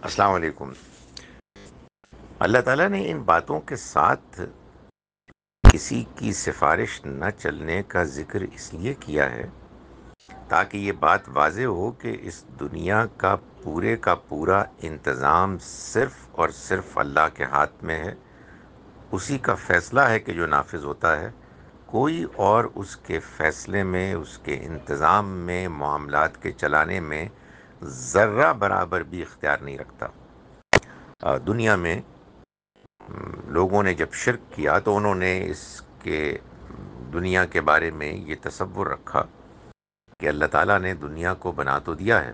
السلام علیکم۔ اللہ تعالیٰ نے ان باتوں کے ساتھ کسی کی سفارش نہ چلنے کا ذکر اس لیے کیا ہے تاکہ یہ بات واضح ہو کہ اس دنیا کا پورا انتظام صرف اور صرف اللہ کے ہاتھ میں ہے۔ اسی کا فیصلہ ہے کہ جو نافذ ہوتا ہے، کوئی اور اس کے فیصلے میں، اس کے انتظام میں، معاملات کے چلانے میں ذرہ برابر بھی اختیار نہیں رکھتا۔ دنیا میں لوگوں نے جب شرک کیا تو انہوں نے اس کے دنیا کے بارے میں یہ تصور رکھا کہ اللہ تعالیٰ نے دنیا کو بنا تو دیا ہے،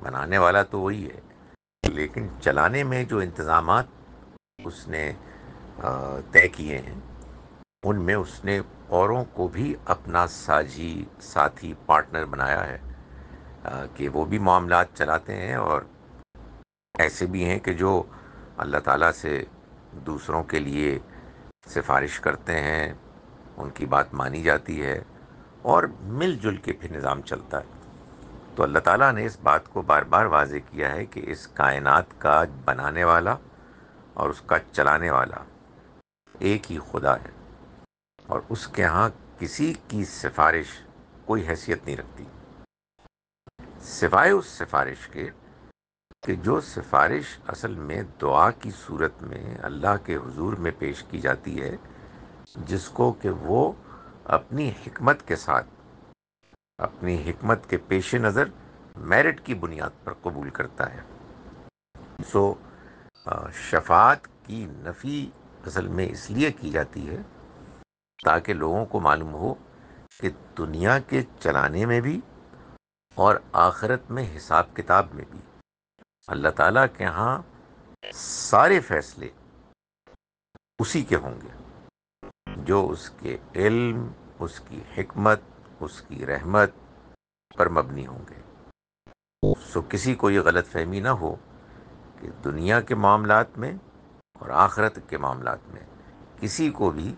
بنانے والا تو وہی ہے، لیکن چلانے میں جو انتظامات اس نے طے کیے ہیں، ان میں اس نے اوروں کو بھی اپنا ساجی، ساتھی، پارٹنر بنایا ہے کہ وہ بھی معاملات چلاتے ہیں، اور ایسے بھی ہیں کہ جو اللہ تعالیٰ سے دوسروں کے لیے سفارش کرتے ہیں، ان کی بات مانی جاتی ہے، اور مل جل کے پھر نظام چلتا ہے۔ تو اللہ تعالیٰ نے اس بات کو بار بار واضح کیا ہے کہ اس کائنات کا بنانے والا اور اس کا چلانے والا ایک ہی خدا ہے، اور اس کے ہاں کسی کی سفارش کوئی حیثیت نہیں رکھتی سوائے اس سفارش کے کہ جو سفارش اصل میں دعا کی صورت میں اللہ کے حضور میں پیش کی جاتی ہے، جس کو کہ وہ اپنی حکمت کے ساتھ، اپنی حکمت کے پیش نظر میرٹ کی بنیاد پر قبول کرتا ہے۔ سو شفاعت کی نفی اصل میں اس لیے کی جاتی ہے تاکہ لوگوں کو معلوم ہو کہ دنیا کے چلانے میں بھی اور آخرت میں حساب کتاب میں بھی اللہ تعالیٰ کے ہاں سارے فیصلے اسی کے ہوں گے، جو اس کے علم، اس کی حکمت، اس کی رحمت پر مبنی ہوں گے۔ سو کسی کو یہ غلط فہمی نہ ہو کہ دنیا کے معاملات میں اور آخرت کے معاملات میں کسی کو بھی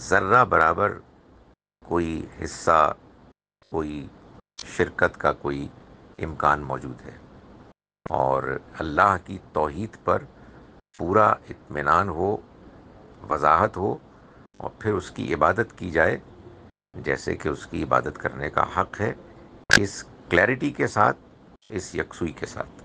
ذرہ برابر کوئی حصہ، کوئی شرکت کا کوئی امکان موجود ہے، اور اللہ کی توحید پر پورا اطمینان ہو، وضاحت ہو، اور پھر اس کی عبادت کی جائے جیسے کہ اس کی عبادت کرنے کا حق ہے، اس کلیئرٹی کے ساتھ، اس یکسوئی کے ساتھ۔